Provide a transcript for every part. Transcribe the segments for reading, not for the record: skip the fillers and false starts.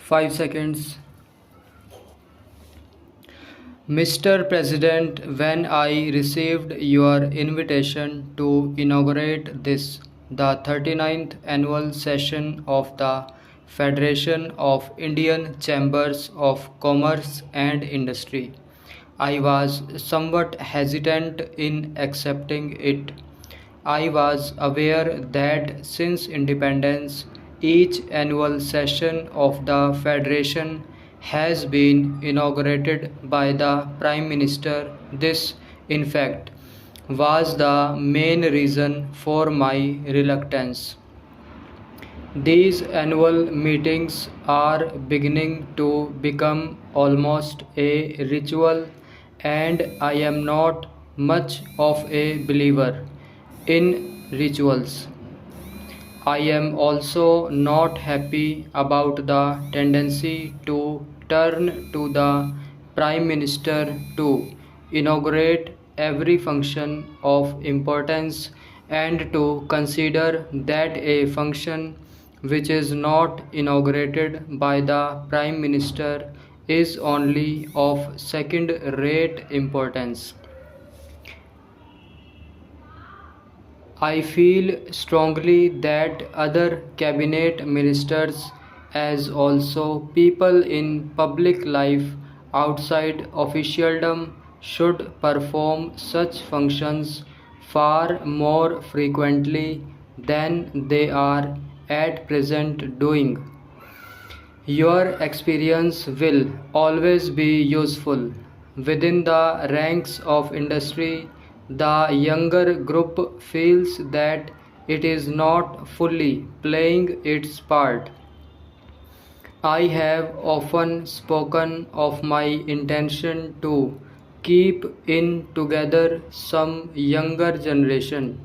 5 seconds. Mr. President, when I received your invitation to inaugurate the 39th annual session of the Federation of Indian Chambers of Commerce and Industry, I was somewhat hesitant in accepting it. I was aware that since independence, each annual session of the Federation has been inaugurated by the Prime Minister. This, in fact, was the main reason for my reluctance. These annual meetings are beginning to become almost a ritual, and I am not much of a believer in rituals. I am also not happy about the tendency to turn to the Prime Minister to inaugurate every function of importance and to consider that a function which is not inaugurated by the Prime Minister is only of second rate importance. I feel strongly that other cabinet ministers, as also people in public life outside officialdom, should perform such functions far more frequently than they are at present doing. Your experience will always be useful. Within the ranks of industry, the younger group feels that it is not fully playing its part. I have often spoken of my intention to keep in together some younger generation.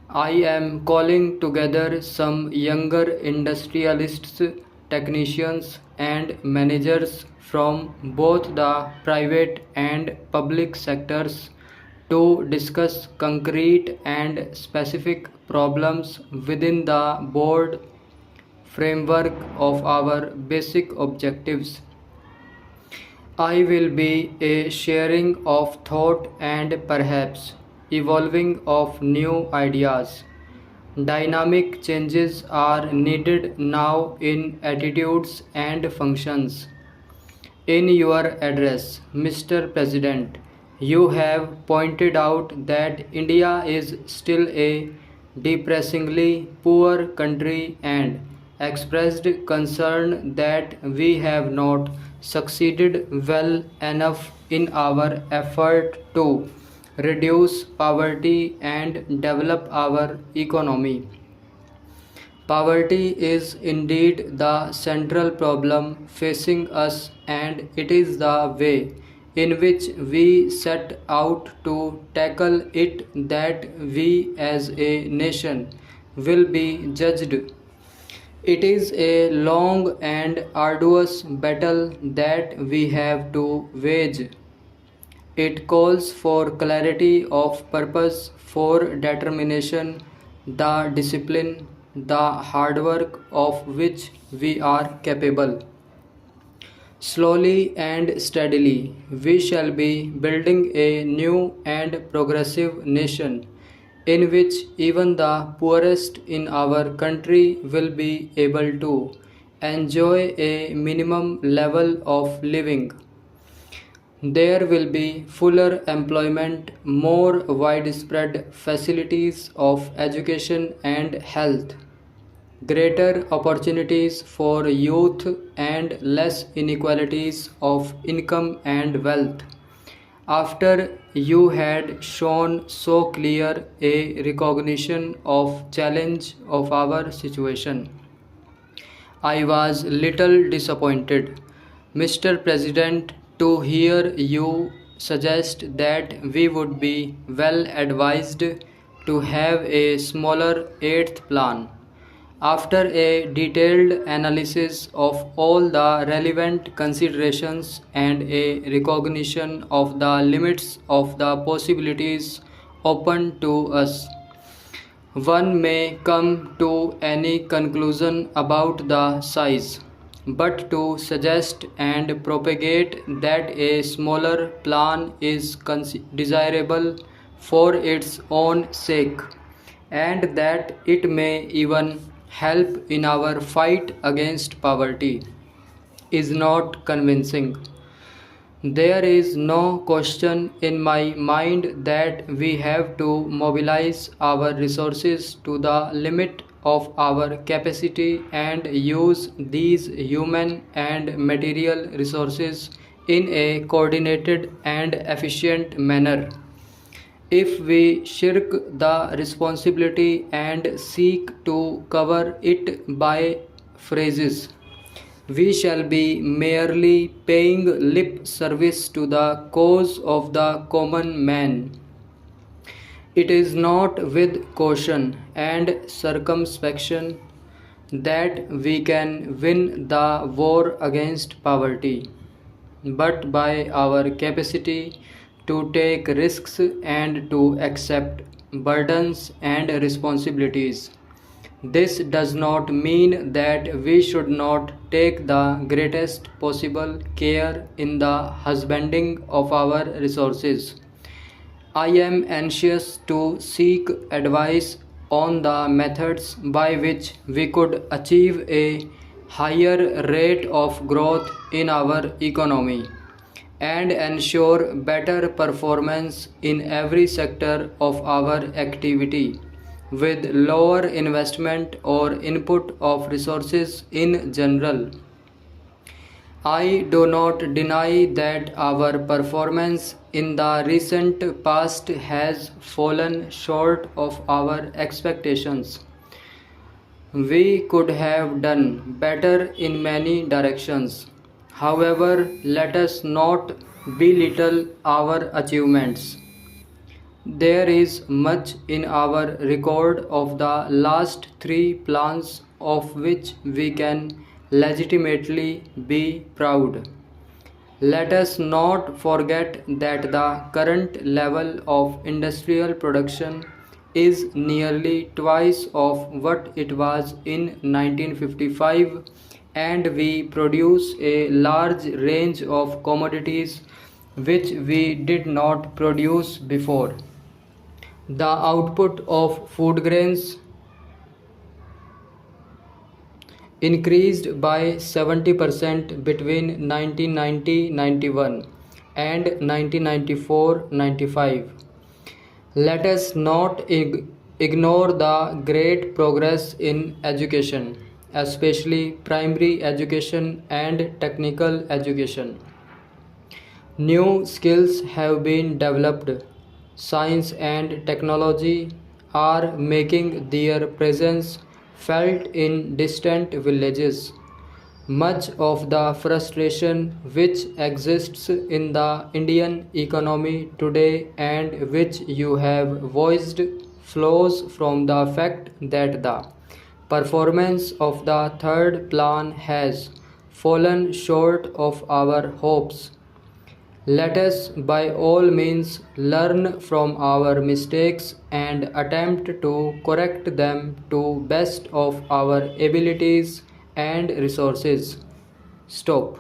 I am calling together some younger industrialists, technicians, and managers from both the private and public sectors to discuss concrete and specific problems within the board framework of our basic objectives. I will be a sharing of thought and perhaps evolving of new ideas. Dynamic changes are needed now in attitudes and functions. In your address, Mr. President, you have pointed out that India is still a depressingly poor country and expressed concern that we have not succeeded well enough in our effort to reduce poverty and develop our economy. Poverty is indeed the central problem facing us, and it is the way in which we set out to tackle it that we as a nation will be judged. It is a long and arduous battle that we have to wage. It calls for clarity of purpose, for determination, the discipline, the hard work of which we are capable. Slowly and steadily, we shall be building a new and progressive nation in which even the poorest in our country will be able to enjoy a minimum level of living. There will be fuller employment, more widespread facilities of education and health, greater opportunities for youth, and less inequalities of income and wealth. After you had shown so clear a recognition of challenge of our situation, I was little disappointed, Mr. President, to hear you suggest that we would be well advised to have a smaller eighth plan. After a detailed analysis of all the relevant considerations and a recognition of the limits of the possibilities open to us, one may come to any conclusion about the size. but to suggest and propagate that a smaller plan is desirable for its own sake, and that it may even help in our fight against poverty, is not convincing. There is no question in my mind that we have to mobilize our resources to the limit of our capacity and use these human and material resources in a coordinated and efficient manner. If we shirk the responsibility and seek to cover it by phrases, we shall be merely paying lip service to the cause of the common man. It is not with caution and circumspection that we can win the war against poverty, but by our capacity to take risks and to accept burdens and responsibilities. This does not mean that we should not take the greatest possible care in the husbanding of our resources. I am anxious to seek advice on the methods by which we could achieve a higher rate of growth in our economy and ensure better performance in every sector of our activity with lower investment or input of resources in general. I do not deny that our performance in the recent past has fallen short of our expectations. We could have done better in many directions. However, let us not belittle our achievements. There is much in our record of the last three plans of which we can legitimately be proud. Let us not forget that the current level of industrial production is nearly twice of what it was in 1955, and we produce a large range of commodities which we did not produce before. The output of food grains increased by 70% between 1990-91 and 1994-95. Let us not ignore the great progress in education, especially primary education and technical education. New skills have been developed. Science and technology are making their presence felt in distant villages. Much of the frustration which exists in the Indian economy today and which you have voiced flows from the fact that the performance of the third plan has fallen short of our hopes. Let us by all means learn from our mistakes and attempt to correct them to best of our abilities and resources. Stop.